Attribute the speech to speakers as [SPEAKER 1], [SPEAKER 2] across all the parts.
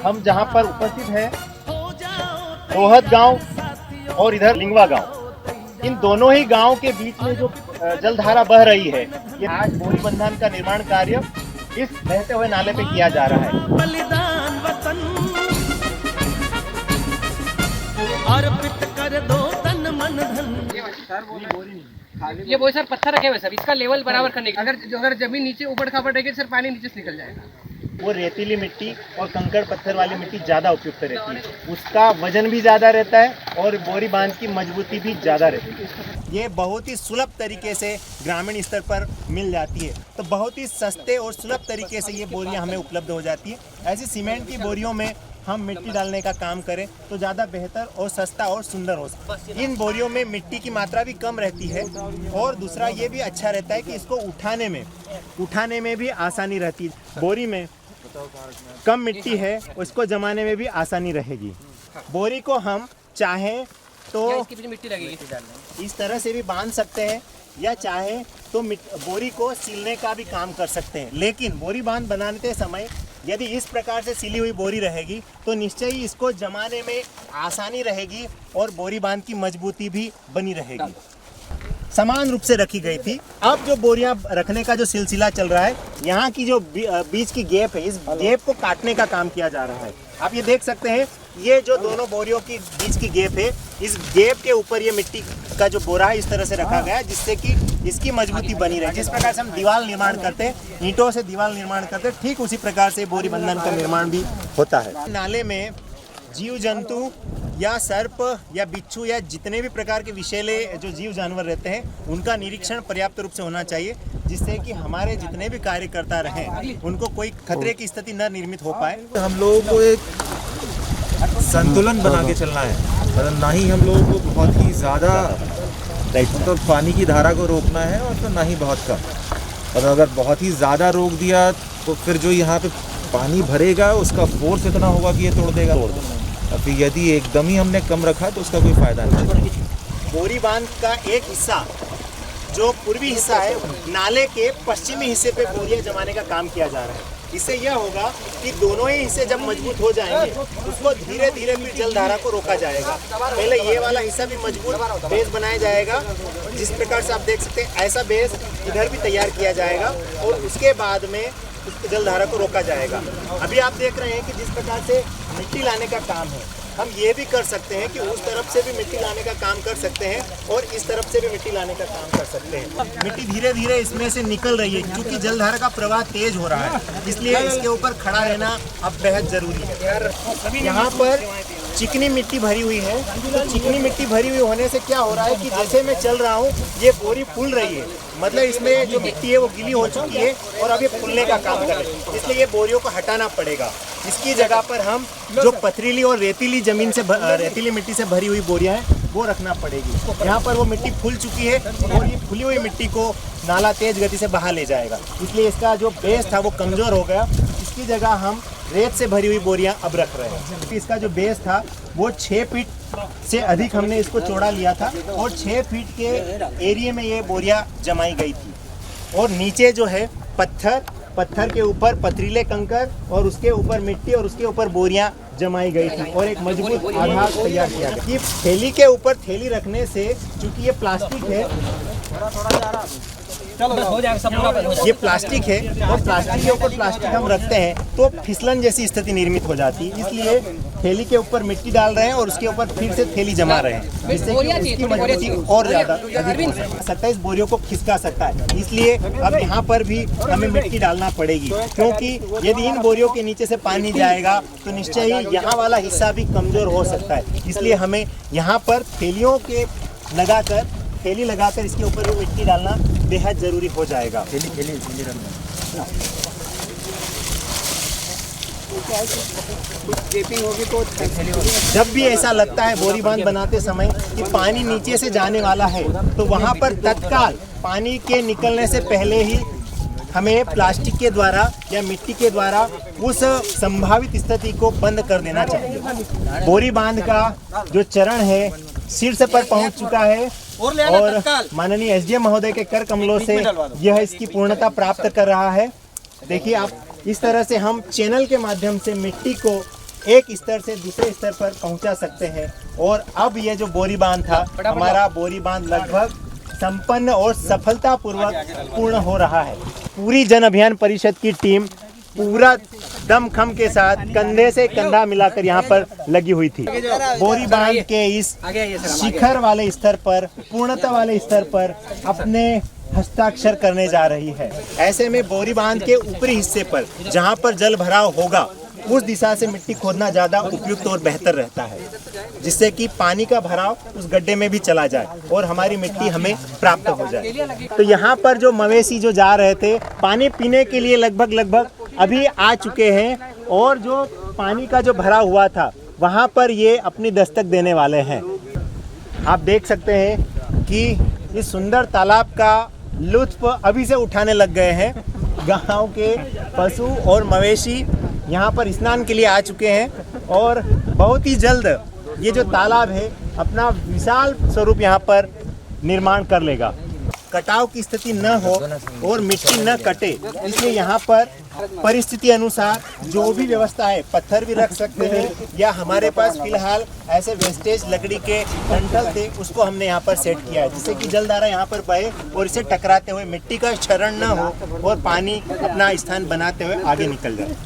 [SPEAKER 1] हम जहाँ पर उपस्थित हैं रोहत गांव और इधर लिंगवा गांव, इन दोनों ही गांव के बीच में जो जलधारा बह रही है, ये आज बोरी बंधन का निर्माण कार्य इस बहते हुए नाले पे किया जा रहा है।
[SPEAKER 2] बलिदान वतन अर्पित कर दो तन मन धन।
[SPEAKER 3] ये वो सर पत्थर रखे हुए सर, इसका लेवल बराबर करने के, अगर जमीन नीचे ऊबड़ खाबड़ रहेगी सर पानी नीचे से निकल जाएगा।
[SPEAKER 1] वो रेतीली मिट्टी और कंकड़ पत्थर वाली मिट्टी ज़्यादा उपयुक्त रहती है, उसका वजन भी ज़्यादा रहता है और बोरी बांध की मजबूती भी ज़्यादा रहती है। ये बहुत ही सुलभ तरीके से ग्रामीण स्तर पर मिल जाती है, तो बहुत ही सस्ते और सुलभ तरीके से ये बोरियां हमें उपलब्ध हो जाती है। ऐसी सीमेंट की बोरियों में हम मिट्टी डालने का काम करें तो ज़्यादा बेहतर और सस्ता और सुंदर हो सकता है। इन बोरियों में मिट्टी की मात्रा भी कम रहती है और दूसरा ये भी अच्छा रहता है कि इसको उठाने में भी आसानी रहती है। बोरी में कम मिट्टी है, उसको जमाने में भी आसानी रहेगी। बोरी को हम चाहें तो
[SPEAKER 3] मिट्टी लगेगी
[SPEAKER 1] इस तरह से भी बांध सकते हैं या चाहे तो बोरी को सीलने का भी काम कर सकते हैं। लेकिन बोरी बांध बनाते समय यदि इस प्रकार से सिली हुई बोरी रहेगी तो निश्चय ही इसको जमाने में आसानी रहेगी और बोरी बांध की मजबूती भी बनी रहेगी। समान रूप से रखी गई थी। अब जो बोरियां रखने का जो सिलसिला चल रहा है, यहाँ की जो बीच की गैप है, इस गैप को काटने का काम किया जा रहा है। आप ये देख सकते हैं, ये जो दोनों बोरियों की बीच की गैप है, इस गैप के ऊपर ये मिट्टी का जो बोरा है इस तरह से रखा गया है जिससे कि इसकी मजबूती बनी रहे। जिस प्रकार से हम दीवार निर्माण करते हैं, ईंटों से दीवार निर्माण करते हैं, ठीक उसी प्रकार से बोरी बंधन का निर्माण भी होता है। नाले में जीव जंतु या सर्प या बिच्छू या जितने भी प्रकार के विषैले जो जीव जानवर रहते हैं, उनका निरीक्षण पर्याप्त रूप से होना चाहिए, जिससे कि हमारे जितने भी कार्यकर्ता रहें उनको कोई खतरे की स्थिति न निर्मित हो पाए।
[SPEAKER 4] हम लोगों को एक संतुलन बना के चलना है, मतलब ना ही हम लोगों को बहुत ही ज़्यादा तो पानी की धारा को रोकना है और तो ना ही बहुत कम। और अगर बहुत ही ज़्यादा रोक दिया तो फिर जो यहाँ पे पानी भरेगा उसका फोर्स इतना होगा कि ये तोड़ देगा। और फिर यदि एकदम ही हमने कम रखा तो उसका कोई फ़ायदा नहीं।
[SPEAKER 1] बोरी बांध का एक हिस्सा जो पूर्वी हिस्सा है, नाले के पश्चिमी हिस्से पे बोरियां जमाने का काम किया जा रहा है। इससे यह होगा कि दोनों ही हिस्से जब मजबूत हो जाएंगे, उसको धीरे धीरे फिर जलधारा को रोका जाएगा। पहले ये वाला हिस्सा भी मजबूत बेस बनाया जाएगा, जिस प्रकार से आप देख सकते हैं ऐसा बेस इधर भी तैयार किया जाएगा और उसके बाद में उस जलधारा को रोका जाएगा। अभी आप देख रहे हैं कि जिस प्रकार से मिट्टी लाने का काम है, हम ये भी कर सकते हैं कि उस तरफ से भी मिट्टी लाने का काम कर सकते हैं और इस तरफ से भी मिट्टी लाने का काम कर सकते हैं। मिट्टी धीरे धीरे इसमें से निकल रही है क्योंकि जलधारा का प्रवाह तेज हो रहा है, इसलिए इसके ऊपर खड़ा रहना अब बेहद जरूरी है। यहाँ पर चिकनी मिट्टी भरी हुई है, तो चिकनी मिट्टी भरी हुई होने से क्या हो रहा है कि जैसे मैं चल रहा हूँ ये बोरी फूल रही है, मतलब इसमें जो मिट्टी है वो गीली हो चुकी है और अब ये फूलने का काम कर रही है, इसलिए ये बोरियों को हटाना पड़ेगा। इसकी जगह पर हम जो पथरीली और रेतीली जमीन से रेतीली मिट्टी से भरी हुई बोरियां हैं वो रखना पड़ेगी। यहाँ पर वो मिट्टी फूल चुकी है और ये फूली हुई मिट्टी को नाला तेज गति से बहा ले जाएगा, इसलिए इसका जो बेस था वो कमज़ोर हो गया। इसकी जगह हम रेत से भरी हुई बोरियां अब रख रहे हैं। इसका जो बेस था वो 6 फीट से अधिक हमने इसको चौड़ा लिया था और 6 फीट के एरिया में ये बोरियां जमाई गई थी। और नीचे जो है पत्थर के ऊपर पथरीले कंकर और उसके ऊपर मिट्टी और उसके ऊपर बोरियां जमाई गई थी और एक मजबूत आधार तैयार किया गया। ये थैली के ऊपर थैली रखने से, चूंकि ये प्लास्टिक है, ये प्लास्टिक है और प्लास्टिक के ऊपर प्लास्टिक हम रखते हैं तो फिसलन जैसी स्थिति निर्मित हो जाती है, इसलिए थैली के ऊपर मिट्टी डाल रहे हैं और उसके ऊपर फिर से थैली जमा रहे हैं, जिससे कि उसकी मजबूती और ज़्यादा अधिक हो सकता है, इस बोरियों को खिसका सकता है। इसलिए अब यहाँ पर भी हमें मिट्टी डालना पड़ेगी, क्योंकि यदि इन बोरियों के नीचे से पानी जाएगा तो निश्चय ही यहाँ वाला हिस्सा भी कमज़ोर हो सकता है। इसलिए हमें यहाँ पर थैली लगाकर इसके ऊपर भी मिट्टी डालना बेहद ज़रूरी हो जाएगा। जब भी ऐसा लगता है बोरी बांध बनाते समय कि पानी नीचे से जाने वाला है, तो वहाँ पर तत्काल पानी के निकलने से पहले ही हमें प्लास्टिक के द्वारा या मिट्टी के द्वारा उस संभावित स्थिति को बंद कर देना चाहिए। बोरी बांध का जो चरण है शीर्ष पर पहुंच चुका है और माननीय एसडीएम महोदय के कर कमलों से यह इसकी पूर्णता प्राप्त कर रहा है। देखिए आप, इस तरह से हम चैनल के माध्यम से मिट्टी को एक स्तर से दूसरे स्तर पर पहुंचा सकते हैं। और अब ये जो बोरी बांध था, हमारा बोरी बांध लगभग संपन्न और सफलतापूर्वक पूर्ण हो रहा है। पूरी जन अभियान परिषद की टीम पूरा दमखम के साथ कंधे से कंधा मिलाकर यहाँ पर लगी हुई थी। बोरी बांध के इस शिखर वाले स्तर पर, पूर्णता वाले स्तर पर अपने हस्ताक्षर करने जा रही है। ऐसे में बोरी बांध के ऊपरी हिस्से पर जहाँ पर जल भराव होगा उस दिशा से मिट्टी खोदना ज़्यादा उपयुक्त और बेहतर रहता है, जिससे कि पानी का भराव उस गड्ढे में भी चला जाए और हमारी मिट्टी हमें प्राप्त हो जाए। तो यहाँ पर जो मवेशी जो जा रहे थे पानी पीने के लिए लगभग अभी आ चुके हैं, और जो पानी का जो भरा हुआ था वहाँ पर ये अपनी दस्तक देने वाले हैं। आप देख सकते हैं कि इस सुंदर तालाब का लुत्फ अभी से उठाने लग गए हैं। गांव के पशु और मवेशी यहाँ पर स्नान के लिए आ चुके हैं और बहुत ही जल्द ये जो तालाब है अपना विशाल स्वरूप यहाँ पर निर्माण कर लेगा। कटाव की स्थिति न हो और मिट्टी न कटे, इसलिए यहाँ पर परिस्थिति अनुसार जो भी व्यवस्था है, पत्थर भी रख सकते हैं या हमारे पास फिलहाल ऐसे वेस्टेज लकड़ी के डंठल थे उसको हमने यहाँ पर सेट किया है, जिससे कि जलधारा यहाँ पर बहे और इसे टकराते हुए मिट्टी का क्षरण न हो और पानी अपना स्थान बनाते हुए आगे निकल जाए।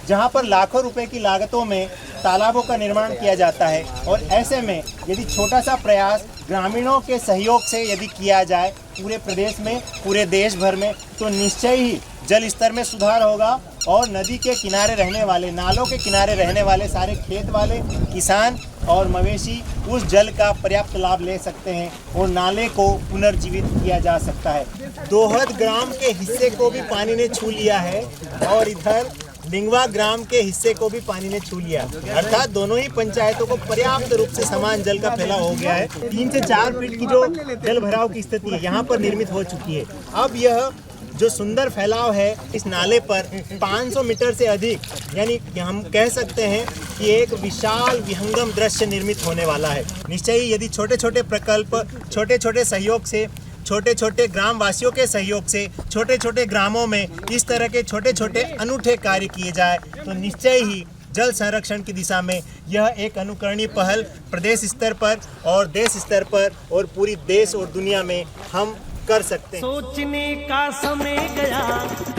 [SPEAKER 1] जहाँ पर लाखों रुपए की लागतों में तालाबों का निर्माण किया जाता है, और ऐसे में यदि छोटा सा प्रयास ग्रामीणों के सहयोग से यदि किया जाए पूरे प्रदेश में, पूरे देश भर में, तो निश्चय ही जल स्तर में सुधार होगा और नदी के किनारे रहने वाले, नालों के किनारे रहने वाले सारे खेत वाले किसान और मवेशी उस जल का पर्याप्त लाभ ले सकते हैं और नाले को पुनर्जीवित किया जा सकता है। दोहद ग्राम के हिस्से को भी पानी ने छू लिया है और इधर लिंगवा ग्राम के हिस्से को भी पानी ने छू लिया, अर्थात दोनों ही पंचायतों को पर्याप्त रूप से समान जल का फैलाव हो गया है। 3 से 4 फीट की जो जल भराव की स्थिति है यहाँ पर निर्मित हो चुकी है। अब यह जो सुंदर फैलाव है इस नाले पर 500 मीटर से अधिक, यानी हम कह सकते हैं कि एक विशाल विहंगम दृश्य निर्मित होने वाला है। निश्चय ही यदि छोटे छोटे प्रकल्प, छोटे छोटे सहयोग से, छोटे छोटे ग्राम वासियों के सहयोग से छोटे छोटे ग्रामों में इस तरह के छोटे छोटे अनूठे कार्य किए जाए तो निश्चय ही जल संरक्षण की दिशा में यह एक अनुकरणीय पहल प्रदेश स्तर पर और देश स्तर पर और पूरी देश और दुनिया में हम कर सकते हैं।
[SPEAKER 2] सोचने का समय गया,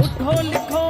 [SPEAKER 2] उठो लिखो